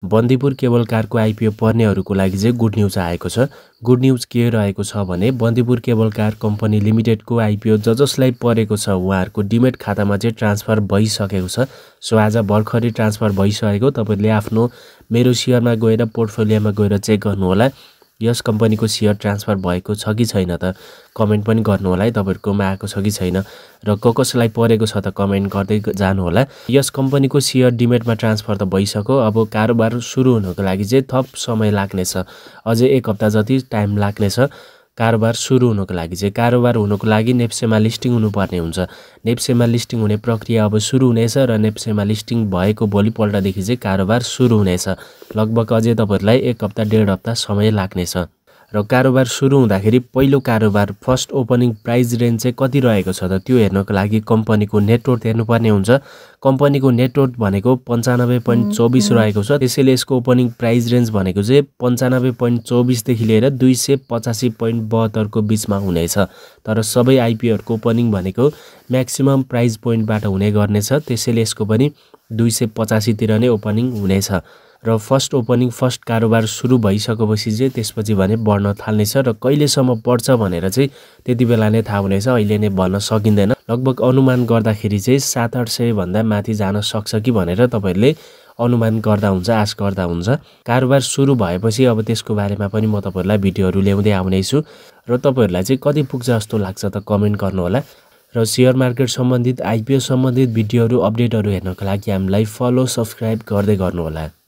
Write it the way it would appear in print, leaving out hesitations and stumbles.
Bandipur cable कारको IPO पर्नेहरूको लागि चाहिँ गुड न्युज आएको छ। गुड न्युज के रहेको छ भने बन्दीपुर केबल कार कम्पनी लिमिटेडको आइपिओ जसलाई परेको छ उहाँहरूको डिमेट खातामा चाहिँ ट्रान्सफर भइसकेको छ। सो आज भर्खरै ट्रान्सफर भइसकेको। तपाईहरुले आफ्नो मेरो शेयरमा गएर पोर्टफोलियोमा गएर चेक गर्नु होला यस कम्पनीको शेयर ट्रान्सफर भएको छ कि छैन त कमेन्ट पनि गर्नु होला है तपाईहरुकोमा आएको छ कि छैन र कसलाई परेको छ त कमेन्ट गर्दै जानु होला। यस कम्पनीको शेयर डिमेटमा ट्रान्सफर त भइसक्यो। अब कारोबार सुरु हुनको लागि चाहिँ थप समय लाग्नेछ। अझै एक हप्ता जति टाइम लाग्नेछ कारोबार सुरु हुनको लागि चाहिँ। कारोबार हुनको लागि नेप्सेमा लिस्टिङ हुनुपर्ने हुन्छ। नेप्सेमा लिस्टिङ हुने प्रक्रिया अब सुरु हुनेछ र नेप्सेमा लिस्टिङ भएको भोलिपल्टदेखि चाहिँ कारोबार सुरु हुनेछ। लगभग अझै तपाईहरुलाई एक हप्ता डेढ हप्ता समय लाग्नेछ। र कारोबार सुरु हुँदाखेरि पहिलो कारोबार फर्स्ट ओपनिङ प्राइस रेन्ज चाहिँ कति रहेको छ त त्यो हेर्नको लागि कम्पनीको नेटवर्थ हेर्नुपर्ने हुन्छ। कम्पनीको नेटवर्थ भनेको 95.24 रहेको छ। त्यसैले यसको ओपनिङ प्राइस रेन्ज भनेको चाहिँ 95.24 देखि लिएर 285.72 को बीचमा हुनेछ। तर सबै आइपिओहरुको ओपनिङ भनेको म्याक्सिमम प्राइस पोइन्टबाट हुने गर्नेछ। त्यसैले यसको पनि 285 तिर नै ओपनिङ हुनेछ। र फर्स्ट ओपनिङ फर्स्ट कारोबार सुरु भइसकेपछि चाहिँ त्यसपछि भने बढ्न थाल्नेछ र कहिलेसम्म बढ्छ भनेर चाहिँ त्यतिबेला नै थाहा हुनेछ। अहिले नै भन्न सकिँदैन। लगभग अनुमान गर्दाखेरि चाहिँ 700-800 भन्दा माथि जान सक्छ कि भनेर तपाईहरुले अनुमान गर्दा हुन्छ, आश गर्दा हुन्छ। कारोबार सुरु भएपछि अब त्यसको बारेमा पनि म तपाईहरुलाई भिडियोहरु ल्याउँदै आउने छु र तपाईहरुलाई चाहिँ कति पुग्छ जस्तो लाग्छ त कमेन्ट गर्नु होला। र शेयर मार्केट सम्बन्धित आइपिओ सम्बन्धित भिडियोहरु अपडेटहरु हेर्नको लागि हामीलाई फलो सब्स्क्राइब गर्दै गर्नु होला।